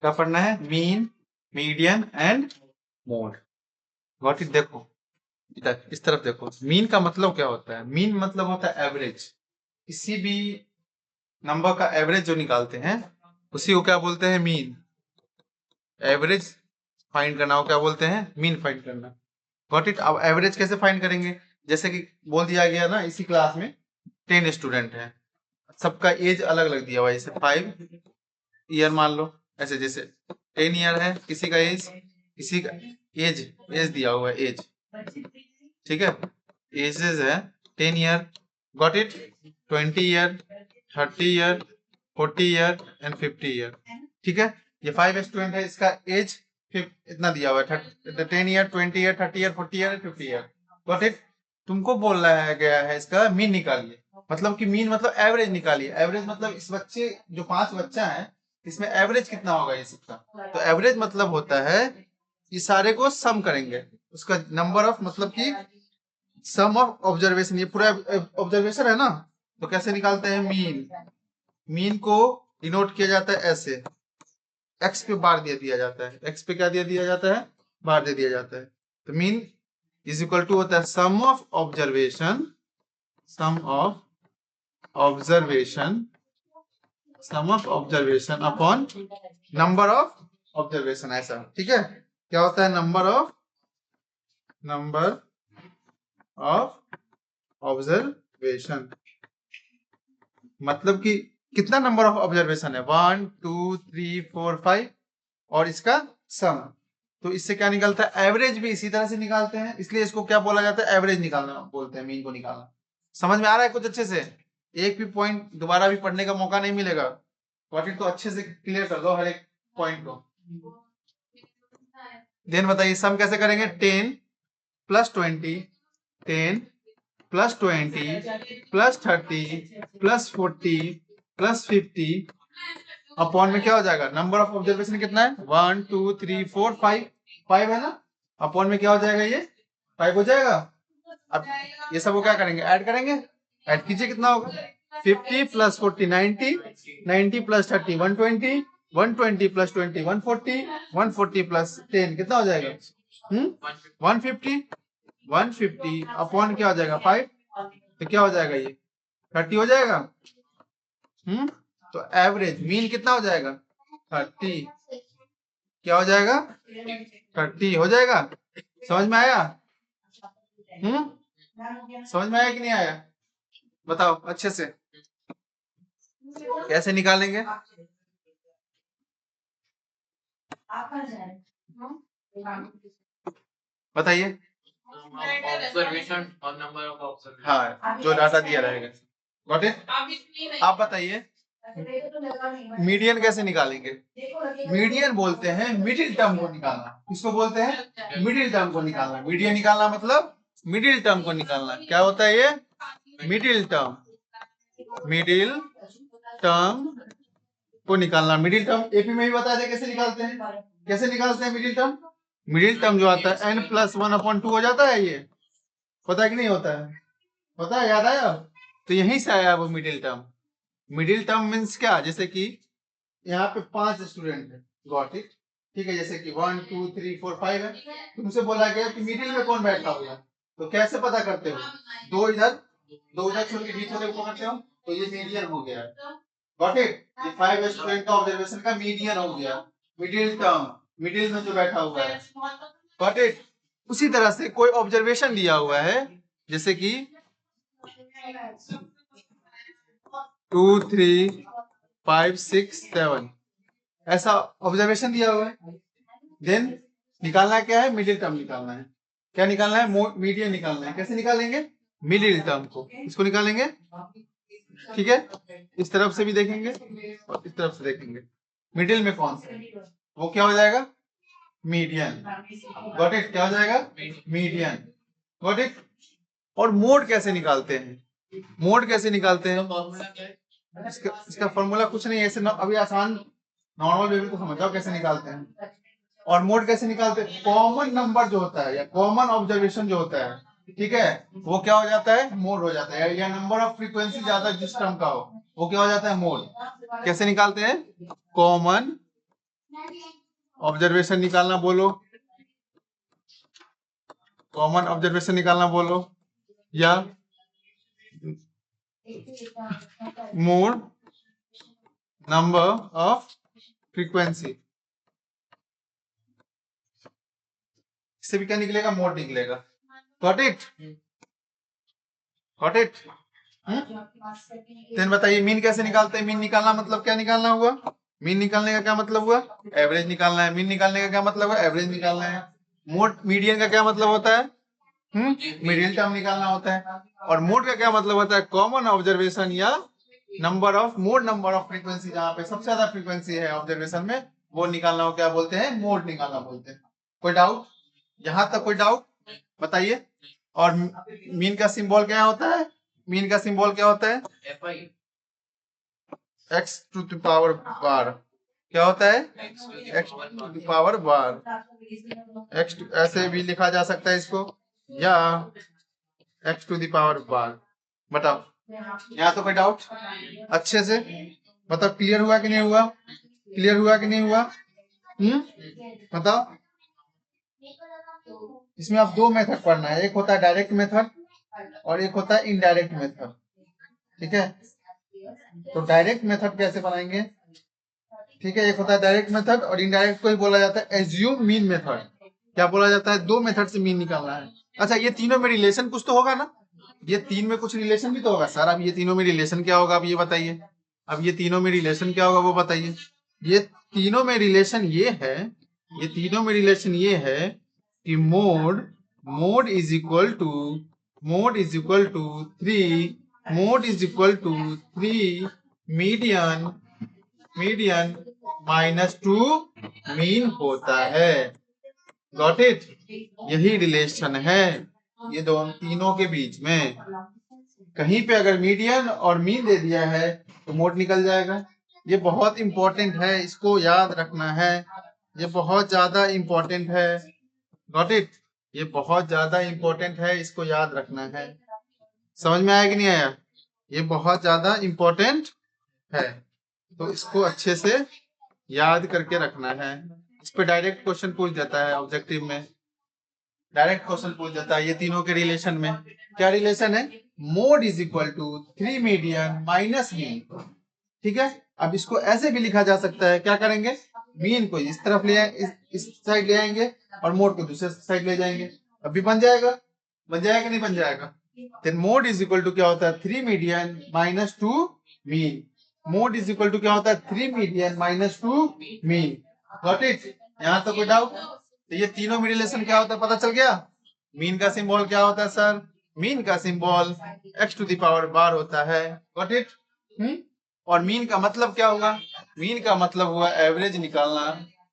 क्या पढ़ना है? Mean, median and mode. Got it? देखो इधर इस तरफ देखो, मीन का मतलब क्या होता है? मीन मतलब होता है एवरेज। किसी भी नंबर का एवरेज जो निकालते हैं उसी को क्या बोलते हैं? मीन। एवरेज फाइंड करना हो क्या बोलते हैं? मीन फाइंड करना। Got it? अब एवरेज कैसे फाइंड करेंगे? जैसे कि बोल दिया गया ना, इसी क्लास में 10 स्टूडेंट हैं, सबका एज अलग अलग दिया हुआ है, जैसे 5 ईयर मान लो, ऐसे जैसे 10 ईयर है किसी का एज, किसी का एज एज दिया हुआ है एज, ठीक है, एजेस है 10 year, got it, 20 year, 30 year, 40 year and 50 year, ठीक है। ये 5 स्टूडेंट है, इसका एज इतना दिया हुआ है, 10 year, 20 year, 30 year, 40 year, 50 year, got it. तुमको बोलना है गया है इसका मीन निकालिए, मतलब कि मीन मतलब एवरेज निकालिए। एवरेज मतलब इस बच्चे जो 5 बच्चा है इसमें एवरेज कितना होगा ये सबका। तो एवरेज मतलब होता है ये सारे को सम करेंगे, उसका नंबर ऑफ, मतलब कि सम ऑफ ऑब्जर्वेशन, ये पूरा ऑब्जर्वेशन है ना, तो कैसे निकालते हैं? मीन। मीन को डिनोट किया जाता है ऐसे, एक्स पे बार दे दिया जाता है, एक्स पे क्या दे दिया जाता है? बार दे दिया जाता है। तो मीन इज इक्वल टू होता है sum of observation, sum of observation, sum of observation upon number of observation, ऐसा, ठीक है। क्या होता है? नंबर ऑफ ऑब्जर्वेशन, मतलब कि कितना नंबर ऑफ ऑब्जर्वेशन है? 1 2 3 4 5 और इसका सम। तो इससे क्या निकलता है? एवरेज भी इसी तरह से निकालते हैं, इसलिए इसको क्या बोला जाता है? एवरेज निकालना बोलते हैं, मीन को निकालना। समझ में आ रहा है कुछ अच्छे से? एक भी पॉइंट दोबारा भी पढ़ने का मौका नहीं मिलेगा, टॉपिक तो अच्छे से क्लियर कर लो हर एक पॉइंट को। देन बताइए सम कैसे करेंगे? 10 plus 20, 10 plus 20 plus 30 plus 40 plus 50 upon में क्या हो जाएगा? नंबर ऑफ ऑब्जर्वेशन कितना है? 1 2 3 4 5, 5 है ना, अपॉन में क्या हो जाएगा? ये 5 हो जाएगा। अब ये सब को क्या करेंगे? ऐड करेंगे। ऐड कीजिए, कितना होगा? 50 प्लस 40 90, 90 प्लस 30 120, 120 प्लस 20 140, 140 प्लस 10 कितना हो जाएगा? 150, 150 अपॉन क्या हो जाएगा? 5, तो क्या हो जाएगा? ये 30 हो जाएगा। तो एवरेज मीन कितना हो जाएगा? 30। क्या हो जाएगा? 30 हो जाएगा। समझ में आया? समझ में आया कि नहीं आया? बताओ अच्छे से कैसे निकालेंगे? बताइए। ऑब्जर्वेशन और नंबर ऑफ ऑब्जर्वेशन, हाँ, जो डाटा दिया रहेगा। Got it? आप बताइए मीडियन कैसे निकालेंगे? मीडियन बोलते हैं मिडिल टर्म को निकालना। किसको बोलते हैं? मिडिल टर्म को निकालना। मीडियन निकालना मतलब मिडिल टर्म को निकालना। क्या होता है ये? मिडिल टर्म, मिडिल टर्म को निकालना। मिडिल टर्म एपी में भी बता दे कैसे निकालते हैं। कैसे निकालते हैं मिडिल टर्म? मिडिल टर्म जो आता है n+1/2 हो जाता है। ये पता है कि नहीं होता है? पता है? याद आया? तो यहीं से आया वो middle term. Middle term means क्या? जैसे कि यहाँ पे 5 स्टूडेंट है, गॉट इट, ठीक है, जैसे कि 1 2 3 4 5 है। तुमसे बोला गया कि मिडिल में कौन बैठा हुआ, तो कैसे पता करते हो? दो इधर छोड़ के बीच वाले को पकड़ते हो, तो ये मीडियन हो गया। Got it? ये 5 स्टूडेंट का ऑब्जर्वेशन का मीडियन हो गया, मिडिल टर्म, मिडिल में जो बैठा हुआ है। Got it? उसी तरह से कोई ऑब्जर्वेशन दिया हुआ है, जैसे कि 2 3 5 6 7 ऐसा ऑब्जर्वेशन दिया हुआ है। देन निकालना क्या है? मिडिल टर्म निकालना है। क्या निकालना है? मीडियन निकालना है। कैसे निकालेंगे? मिडिल टर्म को इसको निकालेंगे, ठीक है। इस तरफ से भी देखेंगे और इस तरफ से देखेंगे, मिडिल में कौन सा है वो क्या हो जाएगा? मीडियन। Got it? क्या हो जाएगा? मीडियन। Got it? और मोड कैसे निकालते हैं? मोड कैसे निकालते हैं? इसका फॉर्मूला कुछ नहीं है, ऐसे अभी आसान नॉर्मल वे में तो समझ जाओ कैसे निकालते हैं। और मोड कैसे निकालते हैं? कॉमन नंबर जो होता है या कॉमन ऑब्जर्वेशन जो होता है, ठीक है, वो क्या हो जाता है? मोड हो जाता है। या नंबर ऑफ फ्रीक्वेंसी ज्यादा जिस टर्म का हो वो क्या हो जाता है? मोड। कैसे निकालते हैं? कॉमन ऑब्जर्वेशन निकालना बोलो, कॉमन ऑब्जर्वेशन निकालना बोलो, या मोड नंबर ऑफ फ्रीक्वेंसी। इससे भी क्या निकलेगा? मोड निकलेगा। Got it? Got it? Then बताइए मीन कैसे निकालते हैं? मीन निकालना मतलब क्या निकालना हुआ? मीन निकालने का क्या मतलब हुआ? एवरेज निकालना है। मीन निकालने का क्या मतलब है? एवरेज निकालना है। मोड मीडियन का क्या मतलब होता है? मिडिल टर्म निकालना होता है। और मोड का क्या मतलब होता है? कॉमन ऑब्जर्वेशन या number of mode number of frequency, जहाँ पे सबसे ज्यादा फ्रीक्वेंसी है ऑब्जर्वेशन में, वो निकालना हो क्या बोलते हैं? मोड निकालना बोलते हैं। कोई डाउट? यहाँ तक कोई डाउट बताइए। और मीन का सिंबल क्या होता है? मीन का सिंबल क्या होता है? X to the power bar. क्या होता है? X to the power bar. X ऐसे भी लिखा जा सकता है इसको, या x to the power bar. बताओ, यहाँ तो कोई डाउट? अच्छे से बताओ, क्लियर हुआ कि नहीं हुआ? क्लियर हुआ कि नहीं हुआ? बताओ। इसमें आप दो मेथड पढ़ना है, एक होता है डायरेक्ट मेथड और एक होता है इनडायरेक्ट मेथड। ठीक है, तो डायरेक्ट मेथड कैसे बनाएंगे? ठीक है, एक होता है डायरेक्ट मेथड और इनडायरेक्ट को ही बोला जाता है एज्यूम मीन मेथड। क्या बोला जाता है? दो मेथड से मीन निकालना है। अच्छा, ये तीनों में रिलेशन कुछ तो होगा ना? ये तीन में कुछ रिलेशन भी तो होगा सर। अब ये तीनों में रिलेशन क्या होगा? अब ये बताइए। अब ये तीनों में रिलेशन क्या होगा वो बताइए। ये तीनों में रिलेशन ये है, ये तीनों में रिलेशन ये है कि mode mode is equal to mode is equal to 3 mode is equal to 3 median median -2 mean होता है। Got it? यही रिलेशन है ये दोनों तीनों के बीच में। कहीं पे अगर मीडियन और मीन दे दिया है तो मोड निकल जाएगा। ये बहुत इंपॉर्टेंट है, इसको याद रखना है। ये बहुत ज्यादा इंपॉर्टेंट है। Got it? ये बहुत ज्यादा इंपॉर्टेंट है, इसको याद रखना है। समझ में आया कि नहीं आया? ये बहुत ज्यादा इंपॉर्टेंट है, तो इसको अच्छे से याद करके रखना है। इस पे डायरेक्ट क्वेश्चन पूछ देता है, ऑब्जेक्टिव में डायरेक्ट क्वेश्चन पूछ देता है। ये तीनों के रिलेशन में क्या रिलेशन है? Mode is equal to 3 median minus mean. ठीक है, अब इसको ऐसे भी लिखा जा सकता है। क्या करेंगे? मीन को इस तरफ ले इस साइड ले आएंगे और मोड को दूसरे साइड ले जाएंगे। अभी बन जाएगा। बन जाएगा नहीं बन जाएगा? Then mode is equal to क्या होता है? 3 median -2 mean. Mode is equal to क्या होता है? 3 मीडियन -2 मीन। Got it? यहाँ तो कोई डाउट? तो ये तीनों में रिलेशन क्या होता है पता चल गया? मीन का सिंबल क्या होता है सर? मीन का symbol X to the power bar होता है। Got it? और मीन का मतलब क्या हुआ? मीन का मतलब हुआ एवरेज निकालना।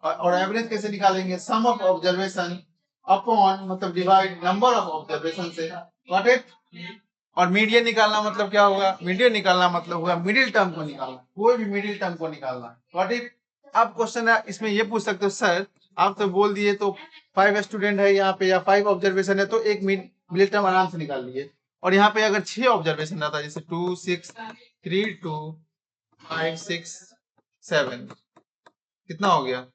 और एवरेज कैसे निकालेंगे? सम ऑफ ऑब्जर्वेशन अपॉन मतलब डिवाइड नंबर ऑफ ऑब्जर्वेशन से। Got it? और मीडियन निकालना मतलब क्या होगा? मीडियन निकालना मतलब हुआ मिडिल टर्म को निकालना, कोई भी मिडिल टर्म को निकालना। Got it? अब क्वेश्चन है इसमें ये पूछ सकते हो सर आप तो बोल दिए तो 5 स्टूडेंट है यहाँ पे या 5 ऑब्जर्वेशन है तो एक मिडिल टर्म आराम से निकाल लिए। और यहाँ पे अगर 6 ऑब्जर्वेशन रहता जैसे 2 6 3 2 5 6 7, कितना हो गया?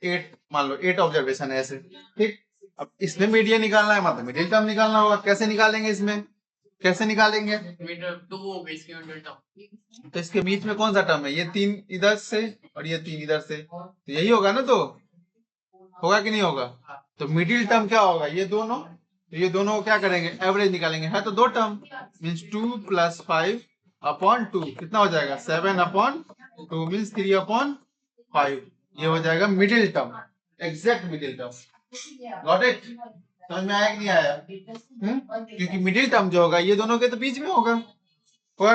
8, मान लो 8 ऑब्जर्वेशन है ऐसे। ठीक, अब इसमें मीडियन निकालना है मतलब मिडिल टर्म निकालना होगा। कैसे निकालेंगे? इसमें कैसे निकालेंगे? तो इसके बीच में कौन सा टर्म है? ये 3 इधर से और ये 3 इधर से, तो यही होगा ना। तो होगा कि नहीं होगा? तो मिडिल टर्म क्या होगा? ये दोनों। तो ये दोनों क्या करेंगे? एवरेज निकालेंगे। है तो दो टर्म, मीन्स 2 + 5 अपॉन 2 कितना हो जाएगा? 7 अपॉन 2 मीन्स 3 अपॉन 5। ये हो जाएगा middle term, exact middle term. Got it? समझ में आया कि नहीं आया? क्योंकि मिडिल टर्म जो होगा ये दोनों के तो बीच में होगा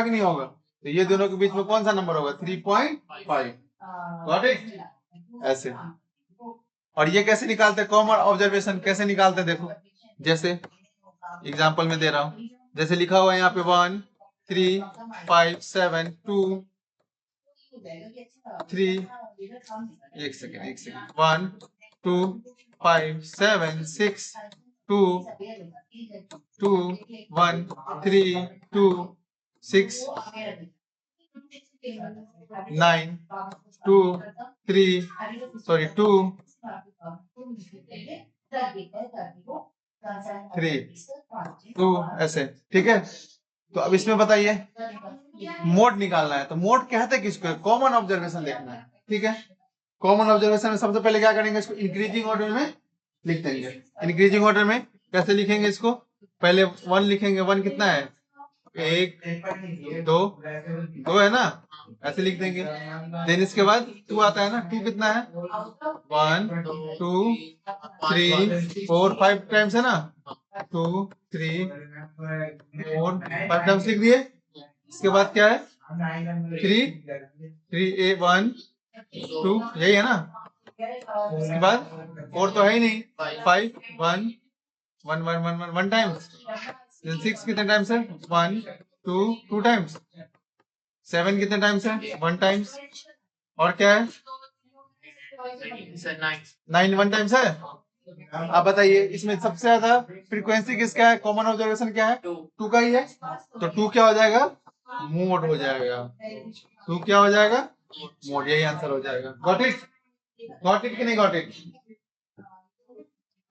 कि नहीं होगा? तो ये दोनों के बीच में कौन सा नंबर होगा? 3.5। Got it? ऐसे। और ये कैसे निकालते? कॉमन ऑब्जर्वेशन कैसे निकालते? देखो, जैसे एग्जांपल में दे रहा हूं, जैसे लिखा हुआ है यहाँ पे 1 3 5 7 2 3, एक सेकेंड 1 2 5 7 6 2 2 1 3 2 6 9 2 3 सॉरी 2 3 2 ऐसे, ठीक है। तो अब इसमें बताइए मोड निकालना है, तो मोड कहते हैं किसको, कॉमन ऑब्जर्वेशन देखना है, ठीक है। कॉमन ऑब्जर्वेशन में सबसे पहले क्या करेंगे, इसको इंक्रीजिंग ऑर्डर में लिख देंगे। इंक्रीजिंग ऑर्डर में कैसे लिखेंगे इसको, पहले 1 लिखेंगे, 1 कितना है, 1 2 2 है ना, ऐसे लिख देंगे। देन इसके बाद 2 आता है ना, 2 कितना है, 1 2 3 4 5 टाइम्स है ना, 2 3 4 5 टाइम्स लिख दिए। इसके बाद क्या है, 3 3 1 2 यही है ना। उसके बाद 4 तो है ही नहीं, 5 1 1 1 1 1 टाइम्स। 6 कितने टाइम्स है, 1 2 2 टाइम्स। 7 कितने टाइम्स है, 1 टाइम्स। और क्या है, 9 1 टाइम्स है। आप बताइए इसमें सबसे ज्यादा फ्रीक्वेंसी किसका है, कॉमन ऑब्जर्वेशन क्या है, 2 का ही है। तो 2 क्या हो जाएगा, मोड हो जाएगा। 2 क्या हो जाएगा, मोड, यही आंसर हो जाएगा। गॉट इट, गॉट इट कि नहीं गॉट इट।